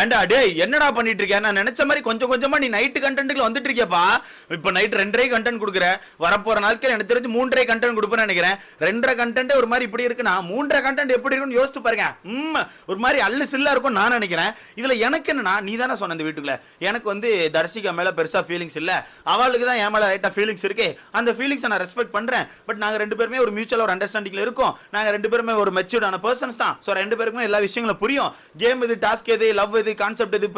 ஏன்டா டேய் என்னடா பண்ணிட்டு இருக்க? நான் நினைச்ச மாதிரி கொஞ்சம் கொஞ்சமா நீ நைட்டு கண்டென்ட்ல வந்துட்டு இருக்கியப்பா. இப்போ நைட் 2:30 கண்டென்ட் கொடுக்குற, வரப்போற நாட்கள் எனக்கு தெரிஞ்சு 3:30 கண்டென்ட் கொடுப்பேன்னு நினைக்கிறேன். 2:30 கண்டென்ட் ஒரு மாதிரி இப்படி இருக்குன்னா 3:30 கண்டென்ட் எப்படி இருக்குன்னு யோசிச்சு பாருங்க. ஒரு மாதிரி அல்லு சில்லா இருக்கும் நான் நினைக்கிறேன். இதுல எனக்கு என்னன்னா, நீ தானே சொன்ன இந்த வீட்டுக்குள்ள எனக்கு வந்து தர்ஷிகா மேல பெருசா ஃபீலிங்ஸ் இல்ல, அவளுக்கு தான் என் மேல ரைட்டா ஃபீலிங்ஸ் இருக்கு. அந்த ஃபீலிங்ஸ் நான் ரெஸ்பெக்ட் பண்றேன். பட் நாங்க ரெண்டு பேருமே ஒரு மியூச்சுவல் ஒரு அண்டர்ஸ்டாண்டிங்ல இருக்கோம். நாங்க ரெண்டு பேருமே ஒரு மெச்சூர்டான பர்சன்ஸ் தான். சோ ரெண்டு பேருக்குமே எல்லா விஷயங்களும் புரியும். கேம் இது, டாஸ்க் எது, லவ் எது, கான்செப்ட் எது,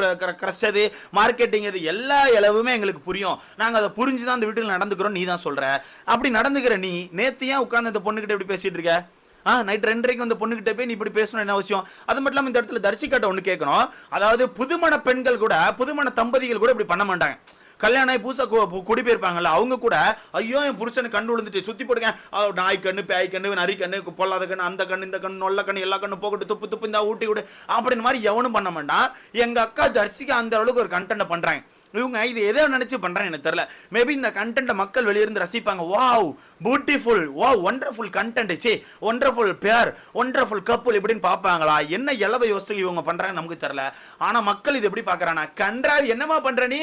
கிரஷ் எது, மார்க்கெட்டிங் எது, எல்லா அளவுமே எங்களுக்கு புரியும். நாங்க அதை புரிஞ்சு தான் அந்த வீட்டுல நடந்துக்கிறோம். நீ தான் சொல்ற அப்படி நடந்துக்கிற. நீ நேத்து ஏன் உட்கார்ந்து அந்த பொண்ணுகிட்ட இப்படி பேசிட்டு இருக்க? நைட் 2:30 அந்த பொண்ணுகிட்ட போய் நீ இப்படி பேசணும் என்ன அவசியம்? அது மட்டும் இல்லாம இந்த இடத்துல தர்ஷிகாட்ட ஒண்ணு கேட்கணும். அதாவது புதுமண பெண்கள் கூட, புதுமண தம்பதிகள் கூட இப்படி பண்ண மாட்டாங்க. கல்யாணம் பூசா குடி போயிருப்பாங்கல்ல, அவங்க கூட ஐயோ என் புருஷனுக்கு கண்ணு விழுந்துட்டு சுத்தி போடுங்க, நாய் கண்ணு, பேய் கண்ணு, நரி கண்ணு, பொல்லாத கண்ணு, அந்த கண்ணு, இந்த கண்ணு, நொல்ல கண்ணு, எல்லா கண்ணு போகட்டு, துப்பு துப்பு இந்த ஊட்டி விடு அப்படின்னு மாதிரி எவனும் பண்ண மாட்டான். எங்க அக்கா தர்ஷிகா அந்த அளவுக்கு ஒரு கண்டென்ட் பண்றாங்க. இவங்க இது எதை நினைச்சு பண்றாங்க எனக்கு தெரியல. மேபி இந்த கண்டென்ட் மக்கள் வெளியிருந்து ரசிப்பாங்க. Wow beautiful, wow wonderful content, say wonderful pair, wonderful couple இப்படின்னு பார்ப்பாங்களா? என்ன இளவ யோசிச்சு இவங்க பண்றாங்க நமக்கு தெரியல. ஆனா மக்கள் இது எப்படி பாக்குறானா, கன்றாவி என்னமா பண்ற நீ,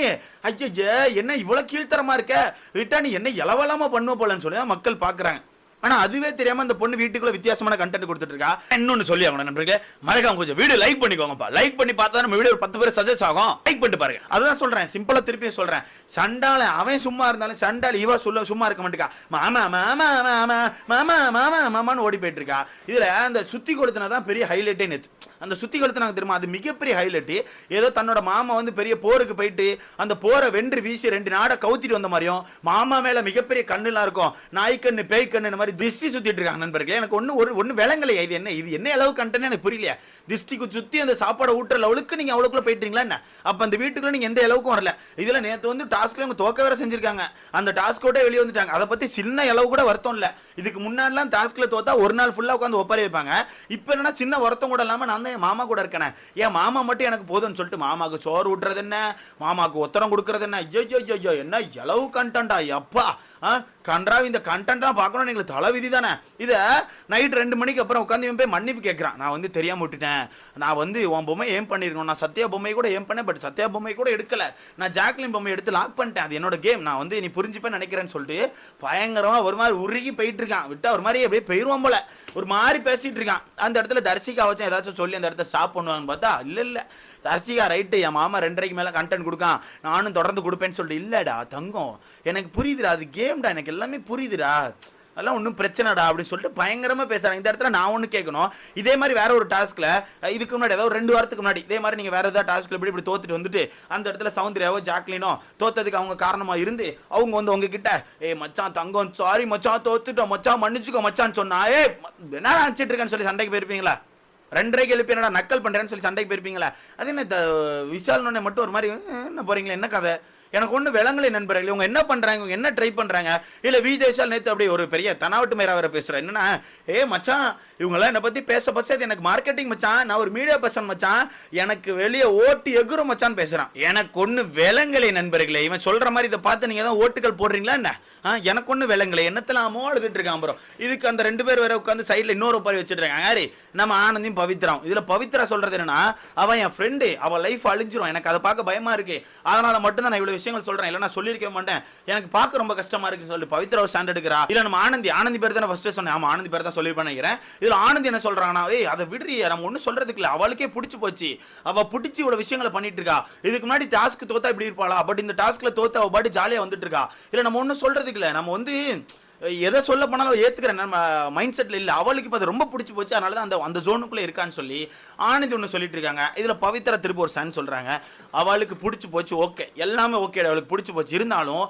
ஐயா என்ன இவ்வளவு கீழ்த்தரமா இருக்க, விட்டா நீ என்ன இளவலாமா பண்ணுவ போலன்னு சொல்லி மக்கள் பாக்குறாங்க. ஆனா அதுவே தெரியாம அந்த பொண்ணு வீட்டுக்குள்ள வித்தியாசமான கண்டென்ட் கொடுத்துட்டு இருக்கா. இன்னொன்னு சொல்லி ஆகணும் நண்பர்களே, மறக்காம கொஞ்சம் வீடியோ லைக் பண்ணிக்கோங்கப்பா. லைக் பண்ணி பார்த்தா நம்ம வீடியோ 10 பேர் சஜஸ்ட் ஆகும். லைக் பண்ணிட்டு பாருங்க. அதான் சொல்றேன், சிம்பிளா திருப்பியும் சொல்றேன். சண்டால அவன் சும்மா இருந்தாலும் சண்டால இவ சொல்ல சும்மா இருக்க மாட்டேக்கா. மாமா மாமா மாமா மாமா மாமா மாமான்னு ஓடி போயிட்டு இருக்கா. இதுல அந்த சுத்தி கொளுத்தினதான் பெரிய ஹைலைட்டே. நேத்து அந்த சுத்தி கொளுத்தினாங்க தெரியுமா, அது மிகப்பெரிய ஹைலைட். ஏதோ தன்னோட மாமா வந்து பெரிய போருக்கு போயிட்டு அந்த போரை வென்று வீசி 2 நாடை கவுத்திட்டு வந்த மாதிரியும், மாமா மேல மிகப்பெரிய கண்ணுலாம் இருக்கும், நாய்க்கண்ணு பேய் கண்ணு மாதிரி திருஷ்டி சுத்திட்டு இருக்காங்க நண்பர்களே. எனக்கு ஒண்ணு விளங்கலையா, இது என்ன அளவு கண்டென்ட் எனக்கு புரியலையா? திருஷ்டிக்கு சுத்தி அந்த சாப்பாடு ஊட்டுற லெவலுக்கு நீங்க அவ்வளவுக்குள்ள போயிட்டீங்களா என்ன? அப்ப அந்த வீட்டுக்குள்ள நீங்க எந்த அளவுக்கும் வரல. இதுல நேத்து வந்து டாஸ்க்ல அவங்க தோக்க வேற செஞ்சிருக்காங்க. அந்த டாஸ்கோட வெளியே வந்துட்டாங்க. அதை பத்தி சின்ன அளவு கூட வருத்தம் இல்ல. இதுக்கு முன்னாடிலாம் டாஸ்க்ல தோத்தா ஒரு நாள் ஃபுல்லா உட்காந்து ஒப்பறை வைப்பாங்க. இப்ப என்னன்னா சின்ன வருத்தம் கூட இல்லாம நான் தான் என் மாமா கூட இருக்கேன், என் மாமா மட்டும் எனக்கு போதும்னு சொல்லிட்டு மாமாக்கு சோறு ஊட்டுறது என்ன, மாமாக்கு உத்தரம் கொடுக்கறது என்ன, ஐயோ என்ன எளவு கண்டென்ட்டா எப்பா. கன்றாவி இந்த கண்டென்ட்லாம் பார்க்கணும் எங்களுக்கு தலைவிதி தானே. இதை நைட் 2 மணிக்கு அப்புறம் உட்காந்து இவன் போய் மன்னிப்பு கேட்குறான். நான் வந்து தெரியாம விட்டுட்டேன், நான் வந்து உன் பொம்மை ஏம் பண்ணிருக்கணும், நான் சத்யா பொம்மை கூட ஏம் பண்ணேன், பட் சத்யா பொம்மை கூட எடுக்கல, நான் ஜாக்லின் பொம்மை எடுத்து லாக் பண்ணிட்டேன், அது என்னோட கேம், நான் வந்து நீ புரிஞ்சுப்பேன் நினைக்கிறேன்னு சொல்லிட்டு பயங்கரமா ஒரு மாதிரி உருகி போயிட்டு இருக்கான். விட்டா ஒரு மாதிரி அப்படியே போயிருவான் போல, ஒரு மாதிரி பேசிட்டு இருக்கான். அந்த இடத்துல தர்ஷிகா வச்சு ஏதாச்சும் சொல்லி அந்த இடத்த ஸ்டாப் பண்ணுவான்னு பார்த்தா இல்ல தர்ஷிகா ரைட்டு, என் மாமா 2:30 மேலே கண்டென்ட் கொடுக்கான், நானும் தொடர்ந்து கொடுப்பேன்னு சொல்லிட்டு, இல்லடா தங்கம் எனக்கு புரியுதுடா, அது கேம்டா, எனக்கு எல்லாமே புரியுதுடா, அதெல்லாம் ஒன்றும் பிரச்சனைடா அப்படின்னு சொல்லிட்டு பயங்கரமா பேசுறாங்க. இந்த இடத்துல நான் ஒன்று கேட்கணும், இதே மாதிரி வேற ஒரு டாஸ்க்ல இதுக்கு முன்னாடி ஏதாவது 2 வாரத்துக்கு முன்னாடி இதே மாதிரி நீங்க வேற ஏதாவது டாஸ்க்ல இப்படி தோத்துட்டு வந்துட்டு அந்த இடத்துல சௌந்தர்யாவோ ஜாக்லினோ தோத்ததுக்கு அவங்க காரணமா இருந்து அவங்க வந்து உங்ககிட்ட மச்சான் தங்கம் சாரி மச்சான் தோத்துட்டோம் மச்சான் மன்னிச்சுக்கோ மச்சான்னு சொன்னா என்ன நினைச்சிட்டு இருக்கேன்னு சொல்லி சண்டைக்கு போயிருப்பீங்களா? 2:30 எழுப்பி என்னடா நக்கல் பண்றேன்னு சொல்லி சண்டைக்கு போயிருப்பீங்களா? அது என்ன விஷால் மட்டும் ஒரு மாதிரி என்ன போறீங்களா, என்ன கதை எனக்கு ஒண்ணு விளங்கலை நண்பர்கள். இவங்க என்ன பண்றாங்க, இவங்க என்ன ட்ரை பண்றாங்க? இல்ல விஜய் விஷால் நேத்து அப்படியே ஒரு பெரிய தனாவட்டு மேரா வேற பேசுறேன். என்னன்னா மச்சான் இவங்கெல்லாம் என்னை பத்தி பேச எனக்கு மார்க்கெட்டிங் மச்சான், நான் ஒரு மீடியா பர்சன் மச்சான், எனக்கு வெளியே ஓட்டு எகுரும் மச்சான் பேசுறான். எனக்கு ஒண்ணு விளங்கலை நண்பர்களே. இவன் சொல்ற மாதிரி இதை பார்த்து நீங்க தான் ஓட்டுகள் போடுறீங்களா என்ன? எனக்கு ஒண்ணு விளங்கலை. என்னத்தெல்லாமோ அழுதுட்டு இருக்கான் ப்ரோ. இதுக்கு அந்த 2 பேர் வேற உட்காந்து சைட்ல இன்னொரு பாரி வச்சுட்டு இருக்காங்க. யாரு? நம்ம ஆனந்தியும் பவித்ராவும். இதுல பவித்ரா சொல்றது என்னன்னா, அவன் என் ஃப்ரெண்டு, அவன் லைஃப் அழிஞ்சிரும், எனக்கு அதை பார்க்க பயமா இருக்கு, அதனால மட்டும் தான் நான் இவ்வளவு விஷயங்கள் சொல்றேன், இல்ல நான் சொல்லிருக்க மாட்டேன், எனக்கு பார்க்க ரொம்ப கஷ்டமா இருக்கு சொல்லி பவித்ரா ஒரு ஸ்டாண்ட் எடுக்கிறா. இல்ல நம்ம ஆனந்தி பேர் தான் ஃபர்ஸ்ட் சொன்னேன். ஆமா ஆனந்தி பேர் தான் சொல்லி நினைக்கிறேன். இதுல ஆனந்தி என்ன சொல்றாங்கன்னா, அதை விடுறி, நம்ம ஒண்ணு சொல்றதுக்கு இல்ல, அவளுக்கே பிடிச்சு போச்சு, அவ பிடிச்சி இவ்வளவு விஷயங்களை பண்ணிட்டு இருக்கா. இதுக்கு முன்னாடி டாஸ்க் தோத்தா இப்படி இருப்பாளா, பட் இந்த டாஸ்க்ல தோத்தா அவ பாட்டு ஜாலியா வந்துட்டு இருக்கா. இல்ல நம்ம ஒண்ணு சொல்றதுக்கு இல்ல, நம்ம வந்து எதை சொல்ல போனாலும் ஏத்துக்கிறேன் நம்ம மைண்ட் செட்ல இல்ல, அவளுக்கு இப்ப அது ரொம்ப பிடிச்சி போச்சு, அதனால தான் அந்த ஜோனுக்குள்ள இருக்கான்னு சொல்லி ஆனந்தி ஒன்று சொல்லிட்டு இருக்காங்க. இதுல பவித்ரா திருப்பி ஒரு ஸ்டாண்ட் சொல்றாங்க, அவளுக்கு பிடிச்சி போச்சு, ஓகே எல்லாமே ஓகே, அவளுக்கு பிடிச்சி போச்சு, இருந்தாலும்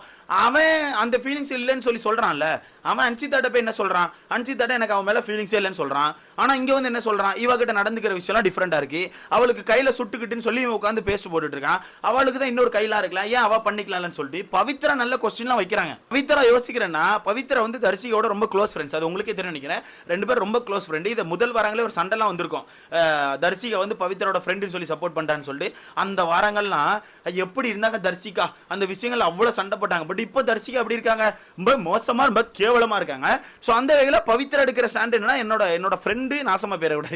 அவன் அந்த ஃபீலிங்ஸ் இல்லைன்னு சொல்லி சொல்றான்ல. அவன் அன்சிதாட்ட போய் என்ன சொல்றான், அன்சிதாட்ட எனக்கு அவன் மேல ஃபீலிங்ஸே இல்லைன்னு சொல்றான். ஆனா இங்க வந்து என்ன சொல்றான், இவகிட்ட நடந்துக்கிற விஷயம்லாம் டிஃப்ரெண்டா இருக்கு, அவளுக்கு கையில சுட்டுக்கிட்டுன்னு சொல்லி இவன் உட்காந்து பேஸ்ட் போட்டுட்டு இருக்கான், அவளுக்கு தான் இன்னொரு கையில இருக்கலாம், ஏன் அவ பண்ணிக்கலாம்னு சொல்லிட்டு பவித்ரா நல்ல கொஸ்டின்லாம் வைக்கிறாங்க. பவித்ரா யோசிக்கிறேன்னா, பவித்ரா வந்து தர்ஷியோட ரொம்ப க்ளோஸ் ஃப்ரெண்ட்ஸ், அது உங்களுக்கே தெரியும் நினைக்கிறேன். 2 பேரும் ரொம்ப க்ளோஸ் ஃப்ரெண்ட். இதை முதல் வாரங்களே ஒரு சண்டைலாம் வந்திருக்கும், தர்ஷிகா வந்து பவித்ராவோட ஃப்ரெண்டுன்னு சொல்லி சப்போர்ட் பண்றான்னு சொல்லிட்டு. அந்த வாரங்கள்லாம் எப்படி இருந்தாங்க தர்ஷிகா, அந்த விஷயங்கள் அவ்வளவு சண்டை போட்டாங்க. பட் இப்போ தர்ஷிகா எப்படி இருக்காங்க, ரொம்ப மோசமா ரொம்ப கேவலமா இருக்காங்க. ஸோ அந்த வகையில் பவித்ரா எடுக்கிற ஸ்டாண்ட் என்னன்னா, என்னோட ஃப்ரெண்டு நாசமா பேரை விட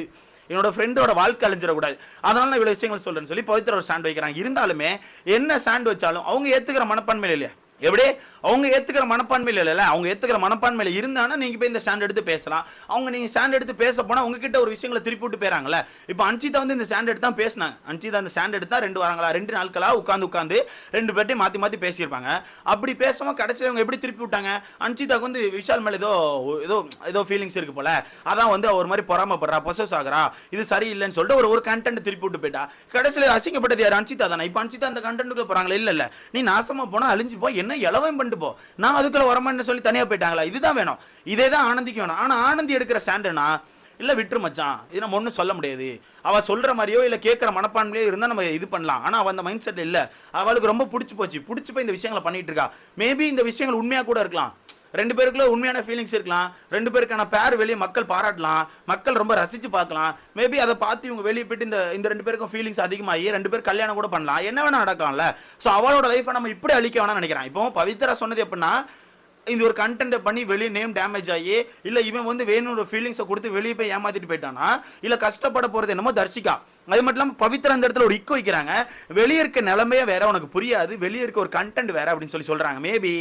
என்னோட ஃப்ரெண்டோட வாழ்க்கை அழிஞ்சிடக்கூடாது, அதனால நான் இவ்வளவு விஷயங்கள் சொல்றேன்னு சொல்லி பவித்ரா ஒரு ஸ்டாண்ட் வைக்கிறாங்க. இருந்தாலுமே என்ன ஸ்டாண்ட் வச்சாலும் அவங்க ஏத்துக்கிற மனப்பான்மையில இல்லையா, எப்படி அவங்க ஏத்துக்கிற மனப்பான்மையில இல்ல, அவங்க ஏத்துக்கிற மனப்பான்மையில இருந்தானா நீங்க போய் இந்த ஸ்டாண்ட் எடுத்து பேசலாம். அவங்க நீங்க ஸ்டாண்ட் எடுத்து பேச போனா உங்ககிட்ட ஒரு விஷயங்களை திருப்பி விட்டு போறாங்கல்ல. இப்போ அன்சிதா வந்து இந்த ஸ்டாண்ட் எடுத்து தான் பேசினாங்க. அன்சிதா இந்த ஸ்டாண்ட் எடுத்தா 2 நாட்களா உட்காந்து 2 பேர்ட்டையும் மாத்தி பேசியிருப்பாங்க. அப்படி பேசாம கடைசியில் அவங்க எப்படி திருப்பி விட்டாங்க, அன்சிதாக்கு வந்து விஷால் மேல ஏதோ ஃபீலிங்ஸ் இருக்கு போல, அதான் வந்து ஒரு மாதிரி பொறாமப்படுறா, பொசஸ் ஆகுறா, இது சரியில்லைன்னு சொல்லிட்டு ஒரு கண்டென்ட் திருப்பி விட்டு போயிட்டா. கடைசியில் அசிங்கப்பட்டது யார், அன்சிதா தானே. இப்போ அன்சிதா அந்த கண்டென்ட்டுக்குள்ள போறாங்களா, இல்ல நீ நாசமா போனா அழிஞ்சு போ, என்ன இளவம் பண்ணிட்டு போ, நான் அதுக்குள்ள வரமாட்டேன்னு சொல்லி தனியா போயிட்டாங்களா. இதுதான் வேணும், இதே தான் ஆனந்திக்கு வேணும். ஆனா ஆனந்தி எடுக்கிற ஸ்டாண்டுனா இல்ல விட்டுரு மச்சான், இது நம்ம ஒன்றும் சொல்ல முடியாது, அவ சொல்ற மாதிரியோ இல்ல கேட்கிற மனப்பான்மையோ இருந்தா நம்ம இது பண்ணலாம். ஆனா அவ அந்த மைண்ட் செட் இல்ல, அவளுக்கு ரொம்ப பிடிச்சு போய் இந்த விஷயங்களை பண்ணிட்டு இருக்கா. மேபி இந்த விஷயங்கள் உண்மையா கூட இருக்கலாம், 2 பேருக்குள்ள உண்மையான ஃபீலிங்ஸ் இருக்கலாம், 2 பேருக்கான பேர் வெளியே மக்கள் பாராட்டலாம், மக்கள் ரொம்ப ரசிச்சு பார்க்கலாம். மேபி அதை பார்த்து இவங்க வெளியே போயிட்டு இந்த 2 பேருக்கும் ஃபீலிங்ஸ் அதிகமாகி 2 பேர் கல்யாணம் கூட பண்ணலாம், என்ன வேணா நடக்கலாம்ல. ஸோ அவளோட லைஃப்பை நம்ம இப்படி அழிக்க வேணாம்னு நினைக்கிறேன். இப்போ பவித்ரா சொன்னது எப்படின்னா, இந்த ஒரு கண்டென்ட் பண்ணி வெளியே நேம் டேமேஜ் ஆகி இல்ல இவன் வந்து வேணும் ஒரு ஃபீலிங்ஸை கொடுத்து வெளியே போய் ஏமாத்திட்டு போயிட்டானா, இல்ல கஷ்டப்பட போறது என்னமோ தர்ஷிகா. அது மட்டும் இல்லாமல் பவித்ரா அந்த இடத்துல ஒரு இக்கோ வைக்கிறாங்க, வெளியே இருக்க நிலைமையே வேற, உனக்கு புரியாது, வெளியே இருக்க ஒரு கண்டென்ட் வேற அப்படின்னு சொல்றாங்க. மேபி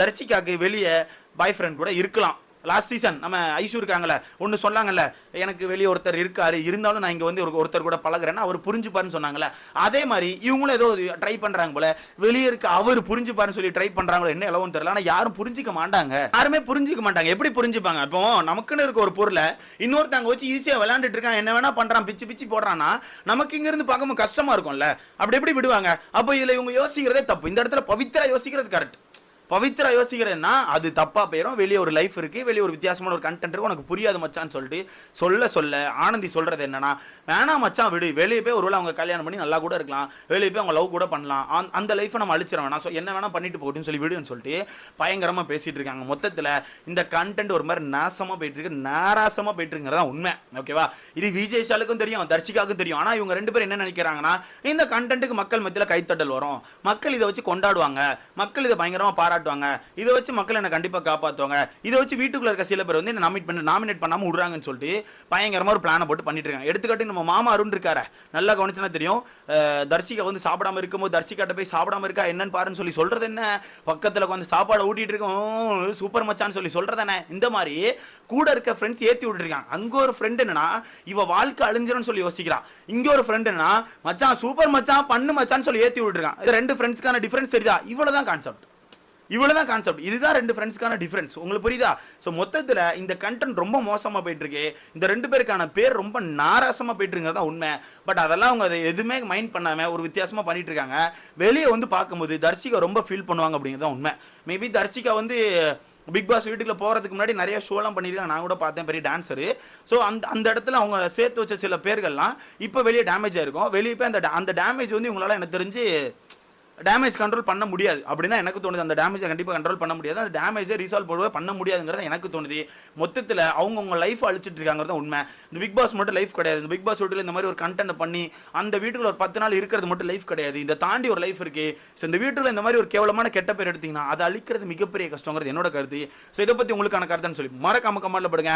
தர்ஷிகாக்கு வெளியே பாய் ஃப்ரெண்ட் கூட இருக்கலாம். லாஸ்ட் சீசன் நம்ம ஐஷு இருக்காங்கல்ல, ஒன்று சொன்னாங்கல்ல, எனக்கு வெளியே ஒருத்தர் இருக்காரு, இருந்தாலும் நான் இங்கே வந்து ஒருத்தர் கூட பழகுறேன்னா அவர் புரிஞ்சுப்பாருன்னு சொன்னாங்கல்ல. அதே மாதிரி இவங்களும் ஏதோ ட்ரை பண்றாங்க போல, வெளியே இருக்க அவர் புரிஞ்சுப்பாருன்னு சொல்லி ட்ரை பண்றாங்களோ என்ன எவ்வளவு தெரியல. ஆனால் யாரும் புரிஞ்சிக்க மாட்டாங்க, யாருமே புரிஞ்சிக்க மாட்டாங்க. எப்படி புரிஞ்சுப்பாங்க? இப்போ நமக்குன்னு இருக்க ஒரு பொருளை இன்னொருத்தங்க வச்சு ஈஸியாக விளையாண்டுட்டு இருக்கான், என்ன வேணா பண்றான், பிச்சு போடுறான்னா நமக்கு இங்க இருந்து பார்க்கும்போது கஷ்டமா இருக்கும்ல. அப்படி எப்படி விடுவாங்க? அப்போ இதுல இவங்க யோசிக்கிறதே தப்பு. இந்த இடத்துல பவித்ரா யோசிக்கிறது கரெக்ட். பவித்ரா யோசிக்கிறேன்னா அது தப்பா போயிடும். வெளியே ஒரு லைஃப் இருக்கு, வெளியே ஒரு வித்தியாசமான ஒரு கண்டென்ட் இருக்கு, உனக்கு புரியாது மச்சான்னு சொல்லிட்டு சொல்ல ஆனந்தி சொல்றது என்னன்னா, வேணாம் மச்சான் விடு, வெளியே போய் ஒருவேளை அவங்க கல்யாணம் பண்ணி நல்லா கூட இருக்கலாம், வெளியே போய் அவங்க லவ் கூட பண்ணலாம், அந்த லைஃப்பை நம்ம அழிச்சிட வேணாம், ஸோ என்ன வேணா பண்ணிட்டு போட்டுன்னு சொல்லி விடுன்னு சொல்லிட்டு பயங்கரமா பேசிட்டு இருக்காங்க. மொத்தத்தில் இந்த கண்டென்ட் ஒரு மாதிரி நாசமா போயிட்டு இருக்கு, நாராசமா போயிட்டு இருக்குங்கிறதா உண்மை. ஓகேவா? இது விஜய்ஷாலுக்கும் தெரியும், தர்ஷிகாவுக்கும் தெரியும். ஆனா இவங்க 2 பேரும் என்ன நினைக்கிறாங்கன்னா, இந்த கண்டென்ட்டுக்கு மக்கள் மத்தியில் கைத்தட்டல் வரும், மக்கள் இதை வச்சு கொண்டாடுவாங்க, மக்கள் இதை பயங்கரமா பாராட்டுவாங்க, இதை வச்சு மக்கள் என்ன கண்டிப்பா காப்பாத்துவாங்க, இதை வச்சு வீட்டுக்குள்ள இருக்க சில பேர் வந்து என்ன நாமினேட் பண்ணாம விடுறாங்கன்னு சொல்லிட்டு பயங்கரமா ஒரு பிளானை போட்டு பண்ணிட்டு இருக்காங்க. எடுத்துக்காட்டு நம்ம மாமா அருண் இருக்காரு, நல்லா கவனிச்சுனா தெரியும். தர்ஷிகா வந்து சாப்பிடாம இருக்கும்போது தர்ஷிகாட்ட போய் சாப்பிடாம இருக்கா என்னன்னு பாருன்னு சொல்லி சொல்றது என்ன, பக்கத்துல வந்து சாப்பாடு ஊட்டிட்டு இருக்கோம் சூப்பர் மச்சான்னு சொல்லி சொல்றது என்ன, இந்த மாதிரி கூட இருக்க ஃப்ரெண்ட்ஸ் ஏத்தி விட்டு இருக்காங்க. அங்க ஒரு ஃப்ரெண்ட் என்னன்னா இவ வாழ்க்கை அழிஞ்சிரும்னு சொல்லி யோசிக்கிறா, இங்க ஒரு ஃப்ரெண்ட் என்னன்னா மச்சான் சூப்பர் மச்சான் பண்ணு மச்சான்னு சொல்லி ஏத்தி விட்டு இருக்கான். இது 2 ஃப்ரெண்ட்ஸ்க்கான டிஃபரன்ஸ் தெரியுதா? இவ்வளவுதான் கான்செப்ட். இதுதான் 2 ஃப்ரெண்ட்ஸ்க்கான டிஃபரன்ஸ். உங்களுக்கு புரியுதா? ஸோ மொத்தத்தில் இந்த கண்டென்ட் ரொம்ப மோசமாக போயிட்டு இருக்கு, இந்த 2 பேருக்கான பேர் ரொம்ப நாராசமாக போயிட்டு இருக்கிறதா உண்மை. பட் அதெல்லாம் அவங்க அதை எதுவுமே மைண்ட் பண்ணாம ஒரு வித்தியாசமாக பண்ணிட்டு இருக்காங்க. வெளியே வந்து பார்க்கும்போது தர்ஷிகா ரொம்ப ஃபீல் பண்ணுவாங்க அப்படிங்கிறதா உண்மை. மேபி தர்ஷிகா வந்து பிக் பாஸ் வீட்டுக்குள்ள போகிறதுக்கு முன்னாடி நிறைய ஷோலாம் பண்ணியிருக்காங்க, நான் கூட பார்த்தேன், பெரிய டான்ஸரு. ஸோ அந்த இடத்துல அவங்க சேர்த்து வச்ச சில பேர்கள்லாம் இப்போ வெளியே டேமேஜ் ஆயிருக்கும். வெளியே போய் அந்த டேமேஜ் வந்து இவங்களால எனக்கு தெரிஞ்சு டேமேஜ் கண்ட்ரோல் பண்ண முடியாது அப்படின்னு தான் எனக்கு தோணுது. அந்த டேமேஜை கண்டிப்பாக கண்ட்ரோல் பண்ண முடியாது, அந்த டேமேஜை ரீசால்வ் பண்ண முடியாதுங்கிறத எனக்கு தோணுது. மொத்தத்தில் அவங்க லைஃப் அழிச்சிட்டு இருக்காங்கிறத உண்மை. இந்த பிக் பாஸ் மட்டும் லைஃப் கிடையாது. இந்த பிக் பாஸ் வீட்டில் இந்த மாதிரி ஒரு கண்டென்ட் பண்ணி அந்த வீட்டுக்குள்ள ஒரு 10 நாள் இருக்கிறது மட்டும் லைஃப் கிடையாது, இந்த தாண்டி ஒரு லைஃப் இருக்கு. ஸோ இந்த வீட்டுக்குள்ள இந்த மாதிரி ஒரு கேவலமான கெட்ட பேர் எடுத்தீங்கன்னா அதை அழிக்கிறது மிகப்பெரிய கஷ்டங்கிறது என்னோட கருத்து. ஸோ இதை பற்றி உங்களுக்கான கருத்துன்னு சொல்லி மறக்காம கமெண்ட்ல படுங்க.